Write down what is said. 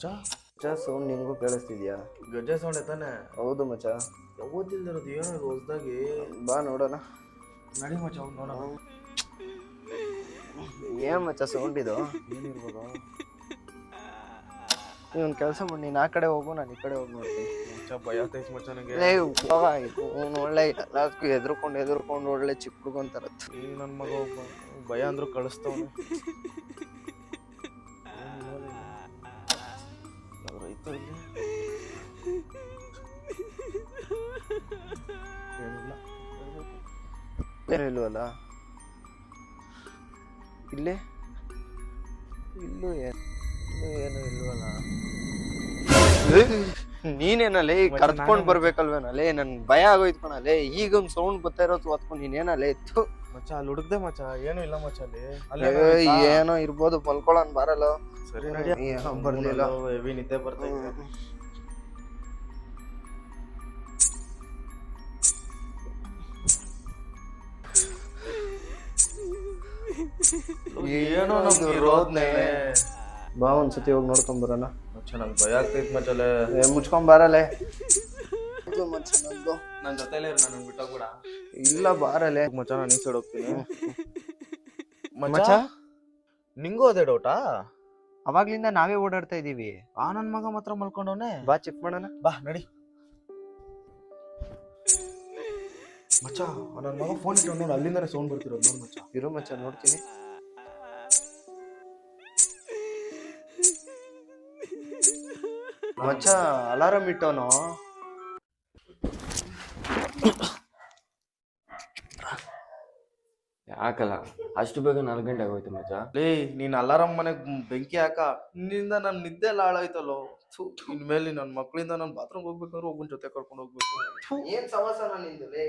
ಮಚ್ಚ ಸೌಂಡ್ ನಿಂಗೂ ಕೇಳಿಸ್ತಿದ್ಯಾ? ಗಜ್ಜೆ ಸೌಂಡ್ ತಾನೆ? ಹೌದು ಮಚ್ಚ. ಯಾವತ್ತಿಲ್ದಿರೋದು ಏನೋ ಇದು ಹೊಸದಾಗಿ. ಬಾ ನೋಡೋಣ. ನಡಿ ಮಚ್ಚ ಅವ್ನು ನೋಡೋಣ. ಏನ್ ಮಚ್ಚ ಸೌಂಡ್ ಇದು? ಏನಿರ್ಬೋದು? ನೀನ್ ಕೆಲಸ ಮಾಡಿ, ನೀನ್ ಆ ಕಡೆ ಹೋಗು, ನಾನು ಈ ಕಡೆ ಹೋಗಿ ನೋಡ್ತೀನಿ. ಮಚ್ಚ ಭಯ ಆಗ್ತೈತೆ ಮಚ್ಚ ನನಗೆ. ಅವ್ನು ಒಳ್ಳೆ ಎಲ್ಲದಕ್ಕೂ ಎದ್ರುಕೊಂಡು ಒಳ್ಳೆ ಚಿಕ್ಕ ಹುಡುಗಂತಾರ. ಈ ನನ್ನ ಮಗ ಒಬ್ಬ ಭಯ ಅಂದ್ರೂ ಕಳಿಸ್ತವನು. ಇಲ್ವಲ್ಲ ಇಲ್ಲೇ ಇಲ್ಲೂ ಏನು ಇಲ್ವಲ್ಲ. ನೀನೇನಲ್ಲೇ ಕರ್ತ್ಕೊಂಡ್ ಬರ್ಬೇಕಲ್ವೇನಲ್ಲೇ? ನನ್ ಭಯ ಆಗೋಯ್ತು ಕಣಲ್ಲೇ. ಈಗ ಒಂದ್ ಸೌಂಡ್ ಬರ್ತಾ ಇರೋದು ಹೊತ್ಕೊಂಡು ನೀನೇನಲ್ಲೇ ಇತ್ತು ಮಚ್ಚ. ಅಲ್ಲಿ ಹುಡುಕ್ದೆ ಮಚ್ಚ, ಏನು ಇಲ್ಲ ಮಚ್ಚ ಅಲ್ಲಿ. ಏನೋ ಇರ್ಬೋದು, ಮಲ್ಕೊಳ್ಳೋಣ ಬಾರಲ್ಲ. ಸರಿ ನಡಿ. ಬರ್ಲಿಲ್ಲ, ಹೆವಿ ನಿದ್ದೆ ಬರ್ತಾ ಇದೆ. ಏನೋ ನಮ್ಗೆ ಇರೋದ್ನೇ. ಬಾ ಒಂದ್ಸತಿ ಹೋಗಿ ನೋಡ್ಕೊಂಡ್ ಬರೋಣ. ಮಚ್ಚ ನಂಗೆ ಭಯ ಆಗ್ತೈತ್ ಮಚ್ಚಲೆ. ಮುಚ್ಕೊಂಡ್ ಬಾರಲ್ಲೇ. ನನ್ನ ಜೊತೆಲೇ ಇರು, ನಾನು ಬಿಟ್ಟೋಗ್ಬಿಡ. ಇಲ್ಲ ಬಾರಲ್ಲೇ ಮಚ್ಚ, ನಾನು ಈ ಸೈಡ್ ಹೋಗ್ತೀನಿ. ಮಚ್ಚ ನಿಂಗೂ ಅದೇ ಡೌಟಾ? ಅವಾಗ್ಲಿಂದ ನಾವೇ ಓಡಾಡ್ತಾ ಇದೀವಿ. ಆ ನನ್ ಮಗ ಮಾತ್ರ ಮಲ್ಕೊಂಡವನೆ. ಬಾ ಚೆಕ್ ಮಾಡೋಣ. ಬಾ ನಡಿ. ಮಚ್ಚ ನನ್ನ ಮಗ ಫೋನ್ ಇಟ್ಟು ನೋಡು, ಅಲ್ಲಿಂದಾನೆ ಸೌಂಡ್ ಬರ್ತಿರೋದು ನೋಡು ಮಚ್ಚ. ಇರು ಮಚ್ಚ ನೋಡ್ತೀನಿ. ಮಚ್ಚ ಅಲಾರಾಮ್ ಇಟ್ಟವನು. ಯಾಕಲ್ಲ ಅಷ್ಟು ಬೇಗ 4 ಗಂಟೆ ಆಗೋಯ್ತು ಮಚ್ಚ. ಲೇ ನೀನ್ ಅಲಾರಾಮ್ ಮನೆಗ್ ಬೆಂಕಿ ಹಾಕ. ನಿನ್ನಿಂದ ನನ್ ನಿದ್ದೆ ಎಲ್ಲ ಹಾಳಾಯ್ತಲ್ಲೋ. ಇನ್ಮೇಲೆ ನನ್ನ ಮಕ್ಳಿಂದ ನಾನು ಬಾತ್ರೂಮ್ ಹೋಗ್ಬೇಕಂದ್ರೆ ಒಬ್ಬನ ಜೊತೆ ಕರ್ಕೊಂಡು ಹೋಗ್ಬೇಕು. ಏನ್ ಸವಾಸನ ನಿಂದು ಲೇ?